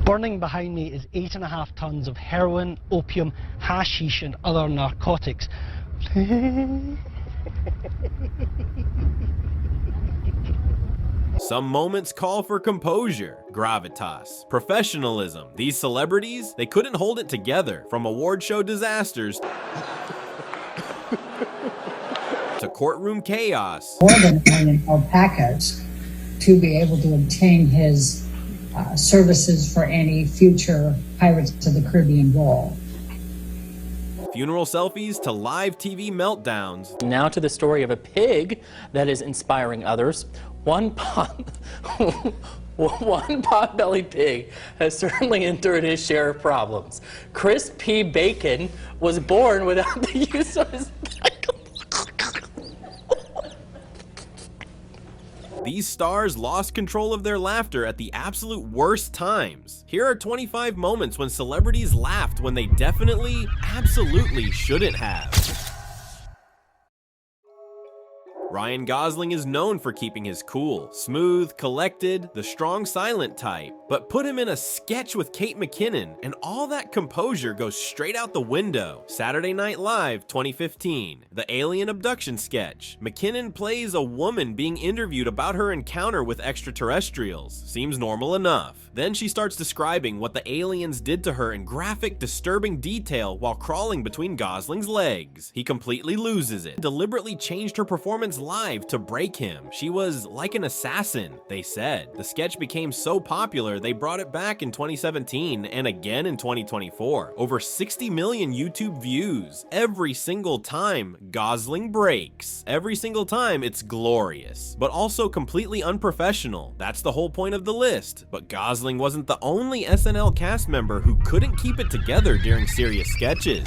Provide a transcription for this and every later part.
Burning behind me is 8.5 tons of heroin, opium, hashish and other narcotics. Some moments call for composure, gravitas, professionalism. These celebrities, they couldn't hold it together, from award show disasters to courtroom chaos. More than $1 million alpacas to be able to obtain his services for any future Pirates of the Caribbean role. Funeral selfies to live TV meltdowns. Now to the story of a pig that is inspiring others. One pot-bellied pig has certainly endured his share of problems. Chris P. Bacon was born without the use of his These stars lost control of their laughter at the absolute worst times. Here are 25 moments when celebrities laughed when they definitely, absolutely shouldn't have. Ryan Gosling is known for keeping his cool, smooth, collected, the strong silent type. But put him in a sketch with Kate McKinnon, and all that composure goes straight out the window. Saturday Night Live 2015, the alien abduction sketch. McKinnon plays a woman being interviewed about her encounter with extraterrestrials. Seems normal enough. Then she starts describing what the aliens did to her in graphic, disturbing detail while crawling between Gosling's legs. He completely loses it. Deliberately changed her performance live to break him. She was like an assassin, they said. The sketch became so popular, they brought it back in 2017 and again in 2024. Over 60 million YouTube views. Every single time Gosling breaks. Every single time it's glorious, but also completely unprofessional. That's the whole point of the list. But Gosling wasn't the only SNL cast member who couldn't keep it together during serious sketches.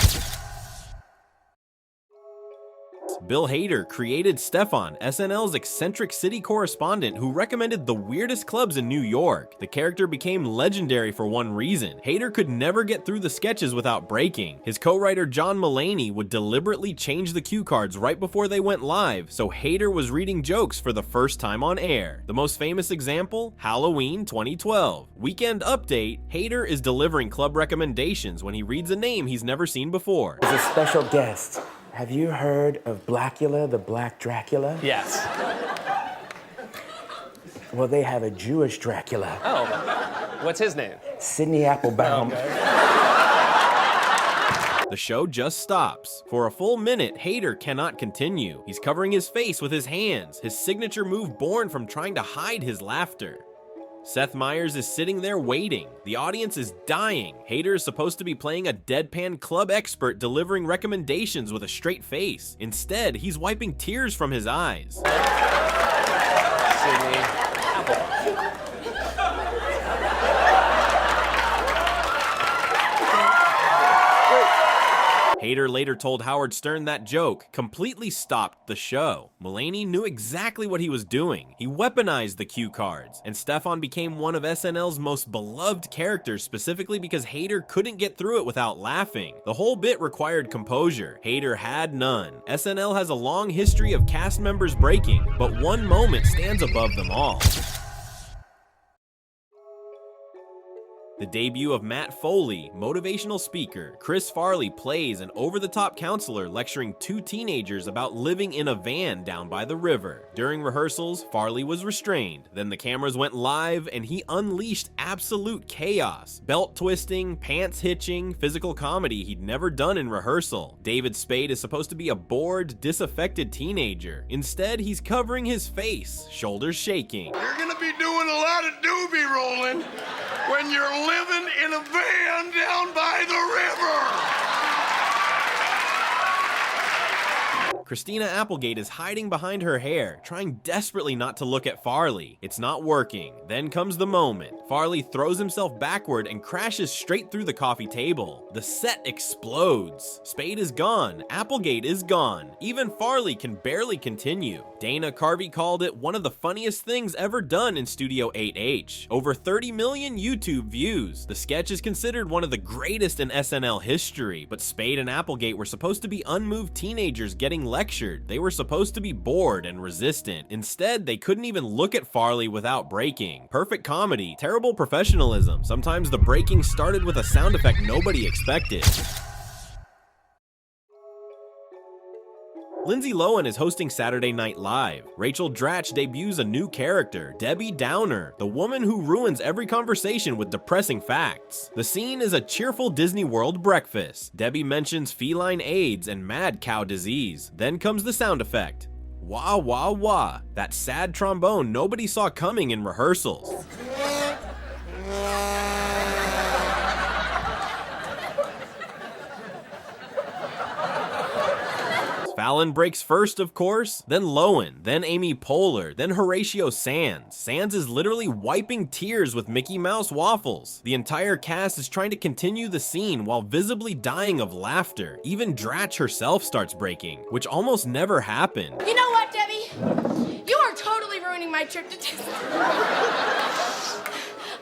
Bill Hader created Stefan, SNL's eccentric city correspondent who recommended the weirdest clubs in New York. The character became legendary for one reason. Hader could never get through the sketches without breaking. His co-writer John Mulaney would deliberately change the cue cards right before they went live, so Hader was reading jokes for the first time on air. The most famous example? Halloween 2012. Weekend Update, Hader is delivering club recommendations when he reads a name he's never seen before. As a special guest, have you heard of Blackula, the Black Dracula? Yes. Well, they have a Jewish Dracula. Oh, what's his name? Sidney Applebaum. The show just stops. For a full minute, Hader cannot continue. He's covering his face with his hands, his signature move born from trying to hide his laughter. Seth Meyers is sitting there waiting. The audience is dying. Hader is supposed to be playing a deadpan club expert delivering recommendations with a straight face. Instead, he's wiping tears from his eyes. Sidney Apple. Hader later told Howard Stern that joke completely stopped the show. Mulaney knew exactly what he was doing. He weaponized the cue cards, and Stefan became one of SNL's most beloved characters specifically because Hader couldn't get through it without laughing. The whole bit required composure. Hader had none. SNL has a long history of cast members breaking, but one moment stands above them all. The debut of Matt Foley, motivational speaker. Chris Farley plays an over-the-top counselor lecturing two teenagers about living in a van down by the river. During rehearsals, Farley was restrained. Then the cameras went live and he unleashed absolute chaos. Belt twisting, pants hitching, physical comedy he'd never done in rehearsal. David Spade is supposed to be a bored, disaffected teenager. Instead, he's covering his face, shoulders shaking. You're gonna be doing a lot of doobie rolling when you're living in a van down by the river. Christina Applegate is hiding behind her hair, trying desperately not to look at Farley. It's not working. Then comes the moment. Farley throws himself backward and crashes straight through the coffee table. The set explodes. Spade is gone. Applegate is gone. Even Farley can barely continue. Dana Carvey called it one of the funniest things ever done in Studio 8H. Over 30 million YouTube views. The sketch is considered one of the greatest in SNL history, but Spade and Applegate were supposed to be unmoved teenagers getting lectured lectured. They were supposed to be bored and resistant. Instead, they couldn't even look at Farley without breaking. Perfect comedy, terrible professionalism. Sometimes the breaking started with a sound effect nobody expected. Lindsay Lohan is hosting Saturday Night Live. Rachel Dratch debuts a new character, Debbie Downer, the woman who ruins every conversation with depressing facts. The scene is a cheerful Disney World breakfast. Debbie mentions feline AIDS and mad cow disease. Then comes the sound effect. Wah wah wah, that sad trombone nobody saw coming in rehearsals. Fallon breaks first, of course, then Lohan, then Amy Poehler, then Horatio Sanz. Sanz is literally wiping tears with Mickey Mouse waffles. The entire cast is trying to continue the scene while visibly dying of laughter. Even Dratch herself starts breaking, which almost never happened. You know what, Debbie? You are totally ruining my trip to Disney.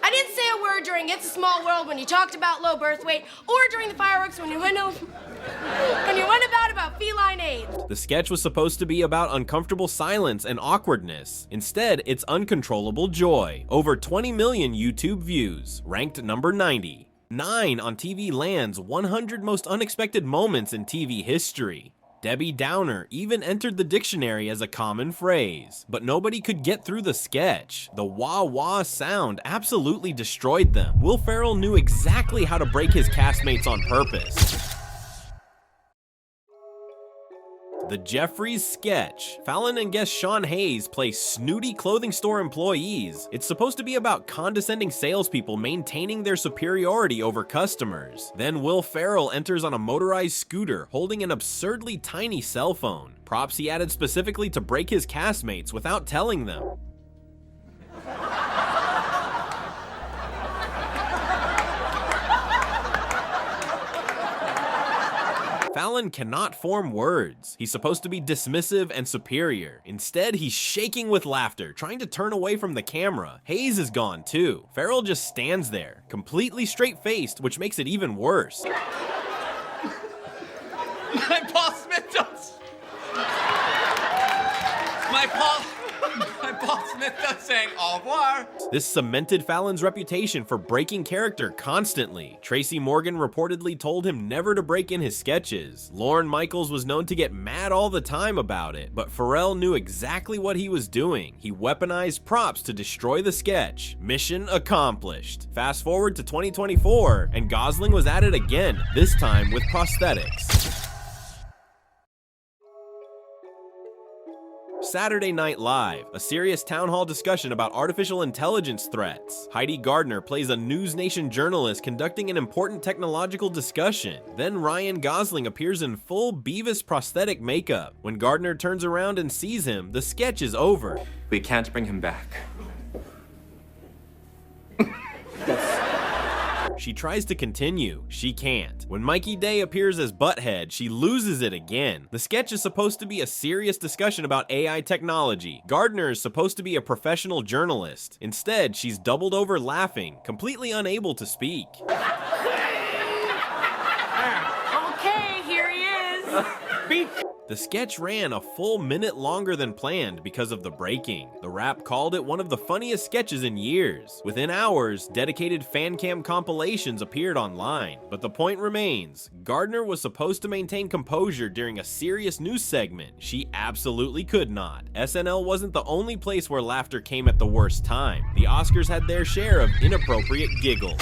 I didn't say a word during It's a Small World when you talked about low birth weight, or during the fireworks when you went about feline AIDS. The sketch was supposed to be about uncomfortable silence and awkwardness. Instead, it's uncontrollable joy. Over 20 million YouTube views, ranked number 90. 9 on TV Land's 100 most unexpected moments in TV history. Debbie Downer even entered the dictionary as a common phrase, but nobody could get through the sketch. The wah wah sound absolutely destroyed them. Will Ferrell knew exactly how to break his castmates on purpose. The Jeffries sketch. Fallon and guest Sean Hayes play snooty clothing store employees. It's supposed to be about condescending salespeople maintaining their superiority over customers. Then Will Ferrell enters on a motorized scooter holding an absurdly tiny cell phone. Props he added specifically to break his castmates without telling them. Fallon cannot form words. He's supposed to be dismissive and superior. Instead, he's shaking with laughter, trying to turn away from the camera. Hayes is gone too. Ferrell just stands there, completely straight-faced, which makes it even worse. My Paul Smith does. My Paul Smith does saying au revoir. This cemented Fallon's reputation for breaking character constantly. Tracy Morgan reportedly told him never to break in his sketches. Lorne Michaels was known to get mad all the time about it, but Ferrell knew exactly what he was doing. He weaponized props to destroy the sketch. Mission accomplished. Fast forward to 2024, and Gosling was at it again, this time with prosthetics. Saturday Night Live, a serious town hall discussion about artificial intelligence threats. Heidi Gardner plays a News Nation journalist conducting an important technological discussion. Then Ryan Gosling appears in full Beavis prosthetic makeup. When Gardner turns around and sees him, the sketch is over. We can't bring him back. She tries to continue. She can't. When Mikey Day appears as Butthead, she loses it again. The sketch is supposed to be a serious discussion about AI technology. Gardner is supposed to be a professional journalist. Instead, she's doubled over laughing, completely unable to speak. Okay, here he is. The sketch ran a full minute longer than planned because of the breaking. The Wrap called it one of the funniest sketches in years. Within hours, dedicated fan cam compilations appeared online. But the point remains, Gardner was supposed to maintain composure during a serious news segment. She absolutely could not. SNL wasn't the only place where laughter came at the worst time. The Oscars had their share of inappropriate giggles.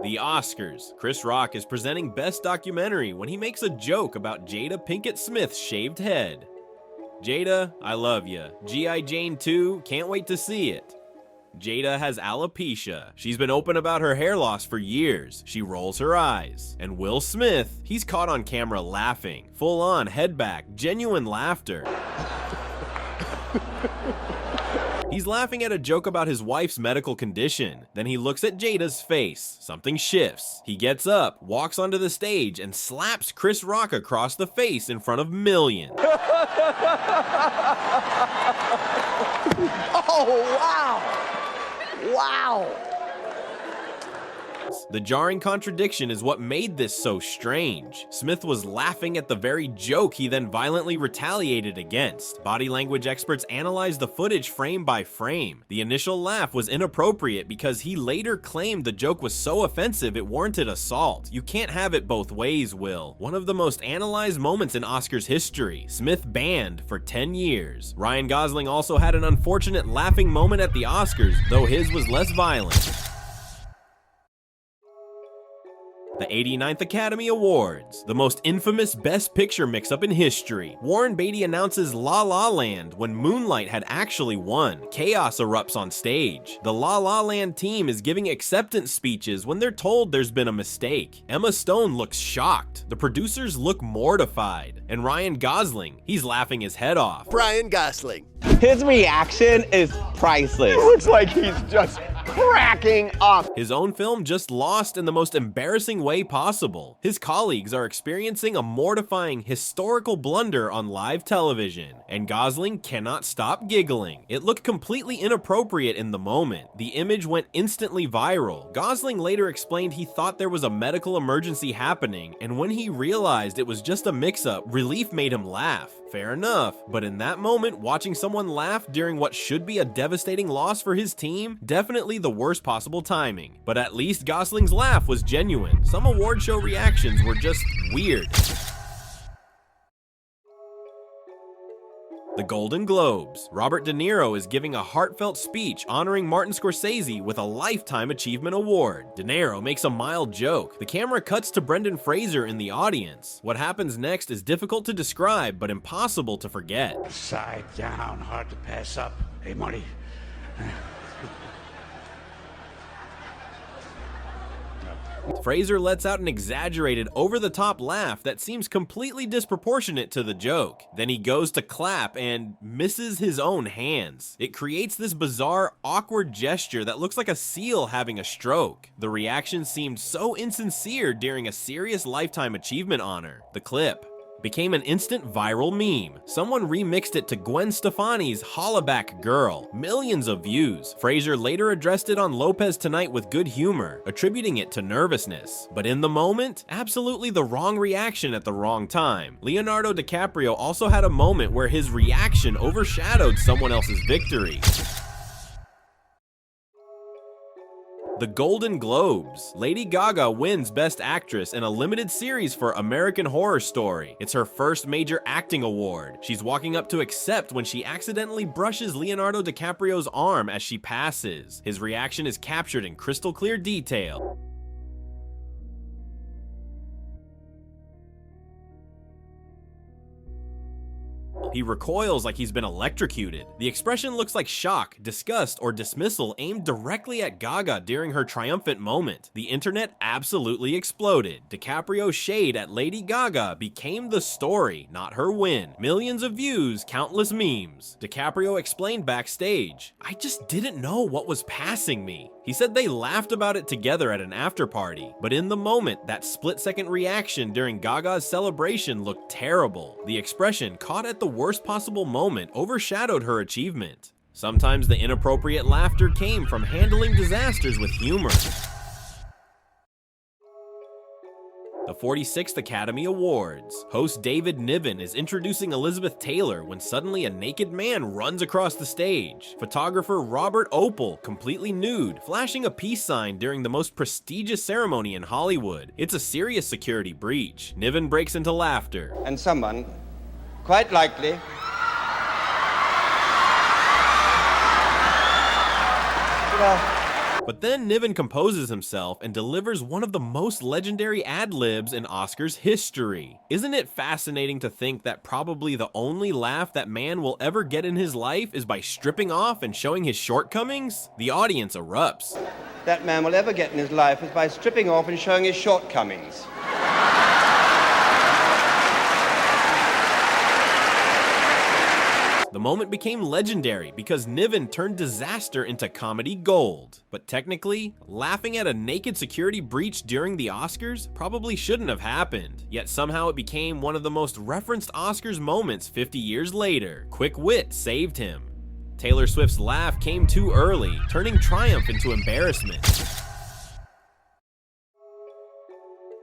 The Oscars. Chris Rock is presenting Best Documentary when he makes a joke about Jada Pinkett Smith's shaved head. Jada, I love ya. G.I. Jane 2, can't wait to see it. Jada has alopecia. She's been open about her hair loss for years. She rolls her eyes. And Will Smith, he's caught on camera laughing. Full on, head back, genuine laughter. He's laughing at a joke about his wife's medical condition. Then he looks at Jada's face. Something shifts. He gets up, walks onto the stage, and slaps Chris Rock across the face in front of millions. Oh, wow. Wow. The jarring contradiction is what made this so strange. Smith was laughing at the very joke he then violently retaliated against. Body language experts analyzed the footage frame by frame. The initial laugh was inappropriate because he later claimed the joke was so offensive it warranted assault. You can't have it both ways, Will. One of the most analyzed moments in Oscars history. Smith banned for 10 years. Ryan Gosling also had an unfortunate laughing moment at the Oscars, though his was less violent. The 89th Academy Awards, the most infamous Best Picture mix-up in history. Warren Beatty announces La La Land when Moonlight had actually won. Chaos erupts on stage. The La La Land team is giving acceptance speeches when they're told there's been a mistake. Emma Stone looks shocked. The producers look mortified. And Ryan Gosling, he's laughing his head off. Ryan Gosling. His reaction is priceless. It looks like he's just cracking up. His own film just lost in the most embarrassing way possible. His colleagues are experiencing a mortifying historical blunder on live television, and Gosling cannot stop giggling. It looked completely inappropriate in the moment. The image went instantly viral. Gosling later explained he thought there was a medical emergency happening, and when he realized it was just a mix-up, relief made him laugh. Fair enough, but in that moment, watching someone laugh during what should be a devastating loss for his team, definitely the worst possible timing. But at least Gosling's laugh was genuine. Some award show reactions were just weird. The Golden Globes. Robert De Niro is giving a heartfelt speech honoring Martin Scorsese with a Lifetime Achievement Award. De Niro makes a mild joke. The camera cuts to Brendan Fraser in the audience. What happens next is difficult to describe, but impossible to forget. Side down, hard to pass up. Hey, Marty. Fraser lets out an exaggerated, over-the-top laugh that seems completely disproportionate to the joke. Then he goes to clap and misses his own hands. It creates this bizarre, awkward gesture that looks like a seal having a stroke. The reaction seemed so insincere during a serious Lifetime Achievement honor. The clip became an instant viral meme. Someone remixed it to Gwen Stefani's Hollaback Girl. Millions of views. Fraser later addressed it on Lopez Tonight with good humor, attributing it to nervousness. But in the moment, absolutely the wrong reaction at the wrong time. Leonardo DiCaprio also had a moment where his reaction overshadowed someone else's victory. The Golden Globes. Lady Gaga wins Best Actress in a limited series for American Horror Story. It's her first major acting award. She's walking up to accept when she accidentally brushes Leonardo DiCaprio's arm as she passes. His reaction is captured in crystal clear detail. He recoils like he's been electrocuted. The expression looks like shock, disgust, or dismissal aimed directly at Gaga during her triumphant moment. The internet absolutely exploded. DiCaprio's shade at Lady Gaga became the story, not her win. Millions of views, countless memes. DiCaprio explained backstage, "I just didn't know what was passing me." He said they laughed about it together at an after party, but in the moment, that split-second reaction during Gaga's celebration looked terrible. The expression, caught at the worst possible moment, overshadowed her achievement. Sometimes the inappropriate laughter came from handling disasters with humor. The 46th Academy Awards. Host David Niven is introducing Elizabeth Taylor when suddenly a naked man runs across the stage. Photographer Robert Opel, completely nude, flashing a peace sign during the most prestigious ceremony in Hollywood. It's a serious security breach. Niven breaks into laughter. And someone, quite likely, But then Niven composes himself and delivers one of the most legendary ad-libs in Oscars history. Isn't it fascinating to think that probably the only laugh that man will ever get in his life is by stripping off and showing his shortcomings? The audience erupts. that man will ever get in his life is by stripping off and showing his shortcomings. The moment became legendary because Niven turned disaster into comedy gold. But technically, laughing at a naked security breach during the Oscars probably shouldn't have happened. Yet somehow it became one of the most referenced Oscars moments 50 years later. Quick wit saved him. Taylor Swift's laugh came too early, turning triumph into embarrassment.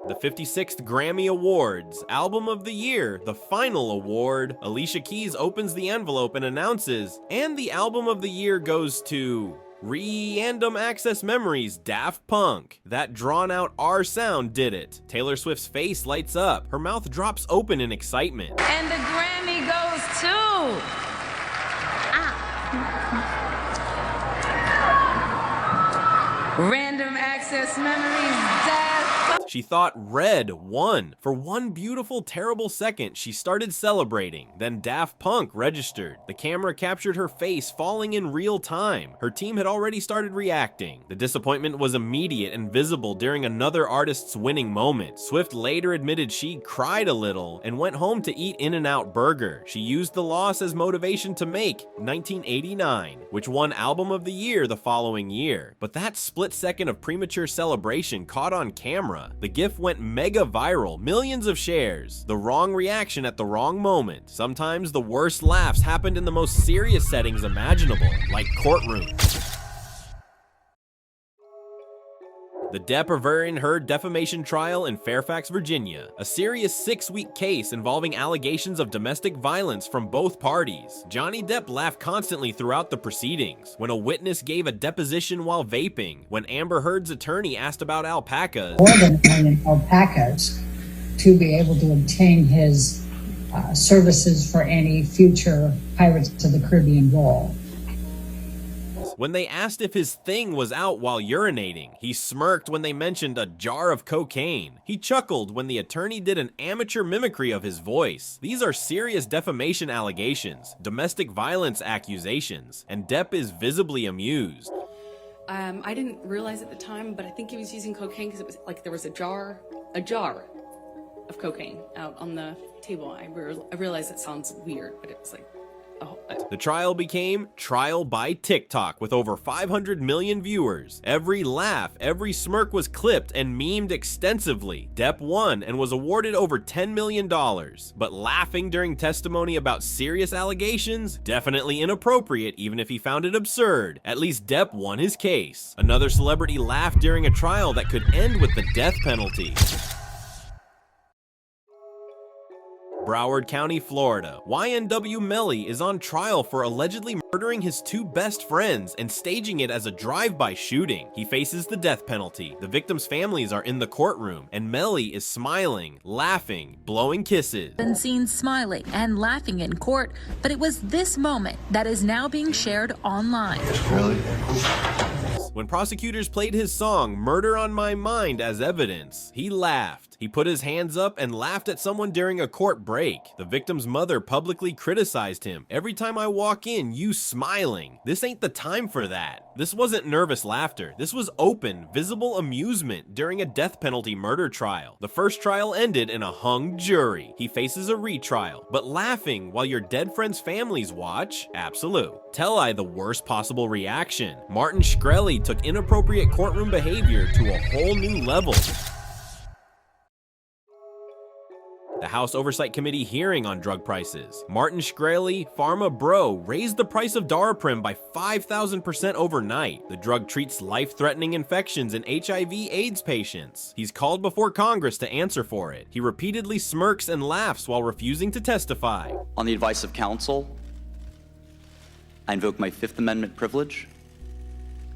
The 56th Grammy Awards, Album of the Year, the final award. Alicia Keys opens the envelope and announces, and the Album of the Year goes to Random Access Memories, Daft Punk. That drawn-out R sound did it. Taylor Swift's face lights up. Her mouth drops open in excitement. And the Grammy goes to... Random Access Memories, Daft Punk. She thought Red won. For one beautiful, terrible second, she started celebrating. Then Daft Punk registered. The camera captured her face falling in real time. Her team had already started reacting. The disappointment was immediate and visible during another artist's winning moment. Swift later admitted she cried a little and went home to eat In-N-Out Burger. She used the loss as motivation to make 1989, which won Album of the Year the following year. But that split second of premature celebration caught on camera. The GIF went mega viral, millions of shares. The wrong reaction at the wrong moment. Sometimes the worst laughs happened in the most serious settings imaginable, like courtrooms. The Depp Averyn Heard defamation trial in Fairfax, Virginia. A serious 6-week case involving allegations of domestic violence from both parties. Johnny Depp laughed constantly throughout the proceedings. When a witness gave a deposition while vaping. When Amber Heard's attorney asked about alpacas. More than 1 million alpacas to be able to obtain his services for any future Pirates of the Caribbean role. When they asked if his thing was out while urinating, he smirked when they mentioned a jar of cocaine. He chuckled when the attorney did an amateur mimicry of his voice. These are serious defamation allegations, domestic violence accusations, and Depp is visibly amused. I didn't realize at the time, but I think he was using cocaine because it was like there was a jar of cocaine out on the table. I realized it sounds weird, but it was like, The trial became Trial by TikTok with over 500 million viewers. Every laugh, every smirk was clipped and memed extensively. Depp won and was awarded over $10 million. But laughing during testimony about serious allegations? Definitely inappropriate, even if he found it absurd. At least Depp won his case. Another celebrity laughed during a trial that could end with the death penalty. Broward County, Florida. YNW Melly is on trial for allegedly murdering his two best friends and staging it as a drive-by shooting. He faces the death penalty. The victims' families are in the courtroom, and Melly is smiling, laughing, blowing kisses. Been seen smiling and laughing in court, but it was this moment that is now being shared online. When prosecutors played his song, Murder on My Mind, as evidence, he laughed. He put his hands up and laughed at someone during a court break. The victim's mother publicly criticized him. Every time I walk in, you smiling. This ain't the time for that. This wasn't nervous laughter. This was open, visible amusement during a death penalty murder trial. The first trial ended in a hung jury. He faces a retrial, but laughing while your dead friend's families watch? Absolute. Tell I the worst possible reaction. Martin Shkreli took inappropriate courtroom behavior to a whole new level. The House Oversight Committee hearing on drug prices. Martin Shkreli, Pharma Bro, raised the price of Daraprim by 5,000% overnight. The drug treats life-threatening infections in HIV/AIDS patients. He's called before Congress to answer for it. He repeatedly smirks and laughs while refusing to testify. On the advice of counsel, I invoke my Fifth Amendment privilege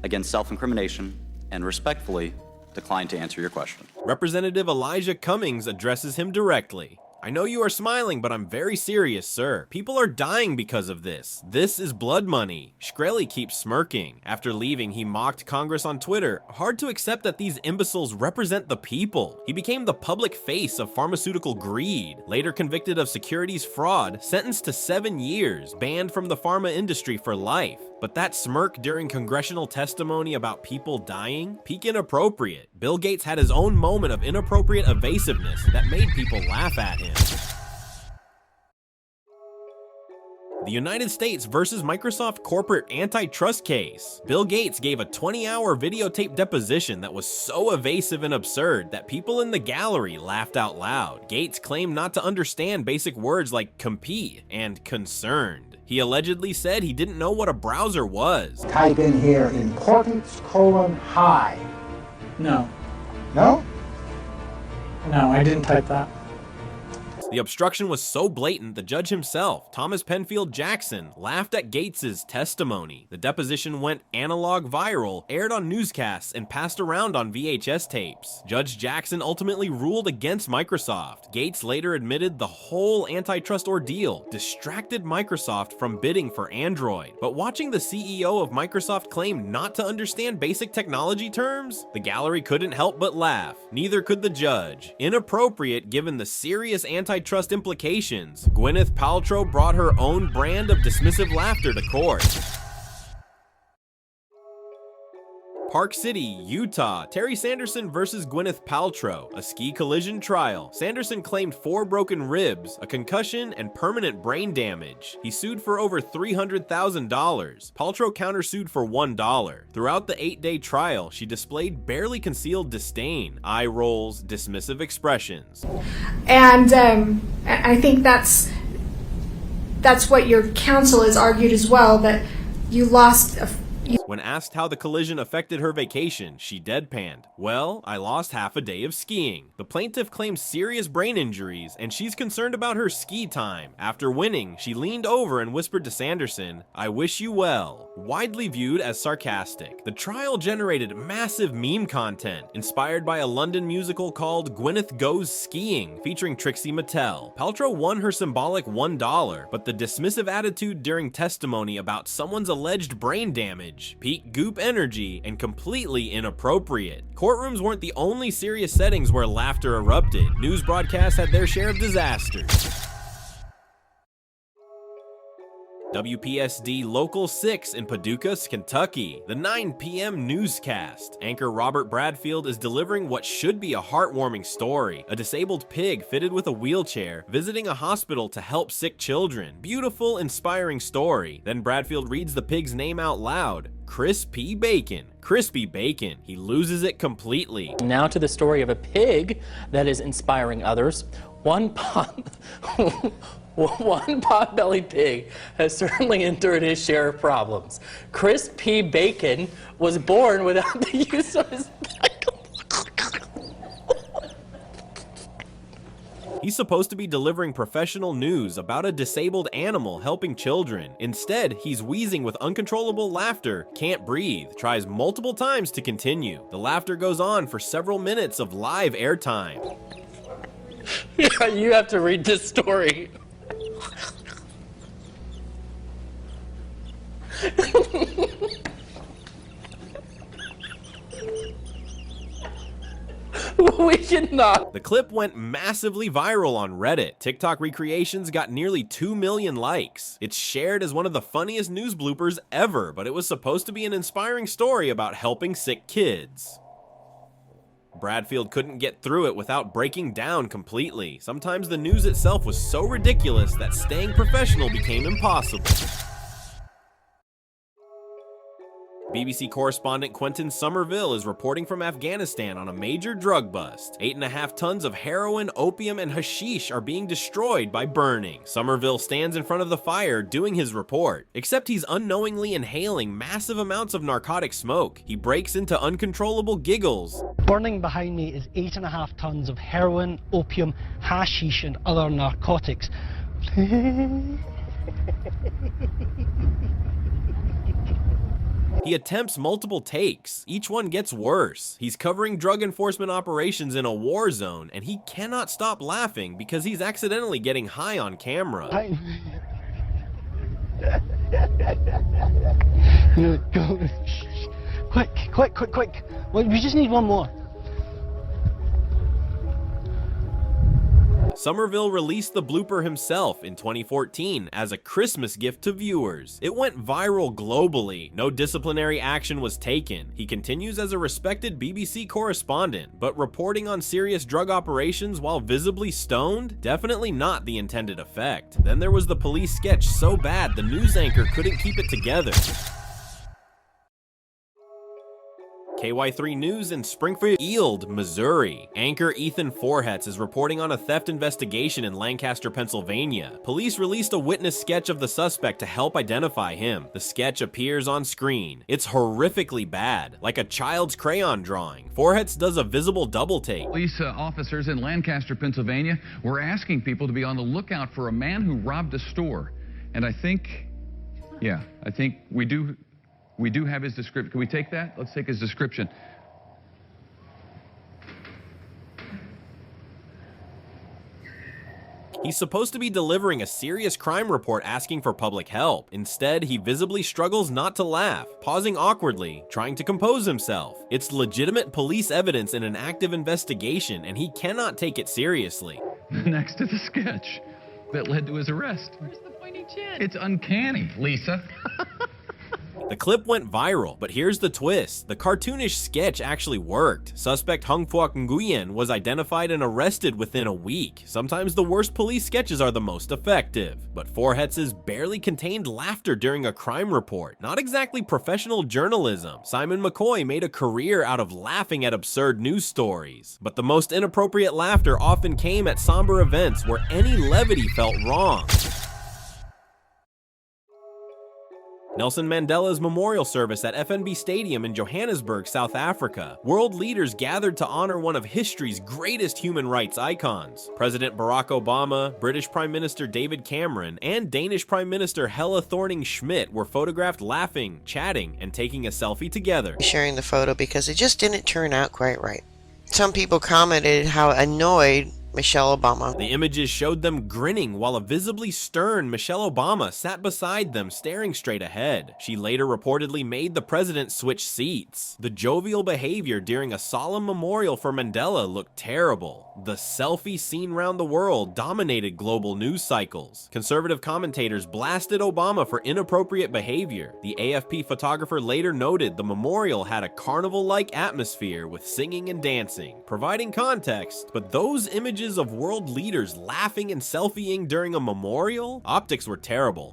against self-incrimination and respectfully decline to answer your question. Representative Elijah Cummings addresses him directly. I know you are smiling, but I'm very serious, sir. People are dying because of this. This is blood money. Shkreli keeps smirking. After leaving, he mocked Congress on Twitter. Hard to accept that these imbeciles represent the people. He became the public face of pharmaceutical greed. Later convicted of securities fraud, sentenced to 7 years, banned from the pharma industry for life. But that smirk during congressional testimony about people dying? Peak inappropriate. Bill Gates had his own moment of inappropriate evasiveness that made people laugh at him. The United States versus Microsoft corporate antitrust case. Bill Gates gave a 20-hour videotape deposition that was so evasive and absurd that people in the gallery laughed out loud. Gates claimed not to understand basic words like compete and concerned. He allegedly said he didn't know what a browser was. Type in here importance : high. No. No? No, I didn't type that. The obstruction was so blatant, the judge himself, Thomas Penfield Jackson, laughed at Gates's testimony. The deposition went analog viral, aired on newscasts, and passed around on VHS tapes. Judge Jackson ultimately ruled against Microsoft. Gates later admitted the whole antitrust ordeal distracted Microsoft from bidding for Android. But watching the CEO of Microsoft claim not to understand basic technology terms, the gallery couldn't help but laugh. Neither could the judge. Inappropriate given the serious antitrust implications. Gwyneth Paltrow brought her own brand of dismissive laughter to court. Park City, Utah, Terry Sanderson versus Gwyneth Paltrow, a ski collision trial. Sanderson claimed 4 broken ribs, a concussion, and permanent brain damage. He sued for over $300,000. Paltrow countersued for $1. Throughout the 8-day trial, she displayed barely concealed disdain, eye rolls, dismissive expressions. And I think that's what your counsel has argued as well, that you lost When asked how the collision affected her vacation, she deadpanned, "Well, I lost half a day of skiing." The plaintiff claims serious brain injuries, and she's concerned about her ski time. After winning, she leaned over and whispered to Sanderson, "I wish you well," widely viewed as sarcastic. The trial generated massive meme content, inspired by a London musical called Gwyneth Goes Skiing, featuring Trixie Mattel. Paltrow won her symbolic $1, but the dismissive attitude during testimony about someone's alleged brain damage, peak goop energy, and completely inappropriate. Courtrooms weren't the only serious settings where laughter erupted. News broadcasts had their share of disasters. WPSD Local 6 in Paducah, Kentucky. The 9 p.m. newscast. Anchor Robert Bradfield is delivering what should be a heartwarming story. A disabled pig fitted with a wheelchair visiting a hospital to help sick children. Beautiful, inspiring story. Then Bradfield reads the pig's name out loud. Chris P. Bacon. Crispy Bacon. He loses it completely. Now to the story of a pig that is inspiring others. One pot-bellied pig has certainly endured his share of problems. Chris P. Bacon was born without the use of his He's supposed to be delivering professional news about a disabled animal helping children. Instead, he's wheezing with uncontrollable laughter, can't breathe, tries multiple times to continue. The laughter goes on for several minutes of live airtime. Yeah, you have to read this story. We cannot. The clip went massively viral on Reddit. TikTok recreations got nearly 2 million likes. It's shared as one of the funniest news bloopers ever, but it was supposed to be an inspiring story about helping sick kids. Bradfield couldn't get through it without breaking down completely. Sometimes the news itself was so ridiculous that staying professional became impossible. BBC correspondent Quentin Somerville is reporting from Afghanistan on a major drug bust. 8.5 tons of heroin, opium, and hashish are being destroyed by burning. Somerville stands in front of the fire doing his report, except he's unknowingly inhaling massive amounts of narcotic smoke. He breaks into uncontrollable giggles. Burning behind me is 8.5 tons of heroin, opium, hashish, and other narcotics. He attempts multiple takes. Each one gets worse. He's covering drug enforcement operations in a war zone, and he cannot stop laughing because he's accidentally getting high on camera. Go. Quick. Well, we just need one more. Somerville released the blooper himself in 2014 as a Christmas gift to viewers. It went viral globally. No disciplinary action was taken. He continues as a respected BBC correspondent, but reporting on serious drug operations while visibly stoned? Definitely not the intended effect. Then there was the police sketch so bad the news anchor couldn't keep it together. KY3 News in Springfield, Missouri. Anchor Ethan Forhetz is reporting on a theft investigation in Lancaster, Pennsylvania. Police released a witness sketch of the suspect to help identify him. The sketch appears on screen. It's horrifically bad, like a child's crayon drawing. Forhetz does a visible double take. Police officers in Lancaster, Pennsylvania were asking people to be on the lookout for a man who robbed a store. And I think we do have his description. Can we take that? Let's take his description. He's supposed to be delivering a serious crime report asking for public help. Instead, he visibly struggles not to laugh, pausing awkwardly, trying to compose himself. It's legitimate police evidence in an active investigation, and he cannot take it seriously. Next to the sketch that led to his arrest. Where's the pointy chin? It's uncanny, Lisa. The clip went viral, but here's the twist. The cartoonish sketch actually worked. Suspect Hung Phuoc Nguyen was identified and arrested within a week. Sometimes the worst police sketches are the most effective. But Forhetz's barely contained laughter during a crime report. Not exactly professional journalism. Simon McCoy made a career out of laughing at absurd news stories. But the most inappropriate laughter often came at somber events where any levity felt wrong. Nelson Mandela's memorial service at FNB Stadium in Johannesburg, South Africa. World leaders gathered to honor one of history's greatest human rights icons. President Barack Obama, British Prime Minister David Cameron, and Danish Prime Minister Helle Thorning-Schmidt were photographed laughing, chatting, and taking a selfie together. Sharing the photo because it just didn't turn out quite right. Some people commented how annoyed Michelle Obama. The images showed them grinning while a visibly stern Michelle Obama sat beside them staring straight ahead. She later reportedly made the president switch seats. The jovial behavior during a solemn memorial for Mandela looked terrible. The selfie seen round the world dominated global news cycles. Conservative commentators blasted Obama for inappropriate behavior. The AFP photographer later noted the memorial had a carnival-like atmosphere with singing and dancing, providing context, but those images of world leaders laughing and selfieing during a memorial? Optics were terrible.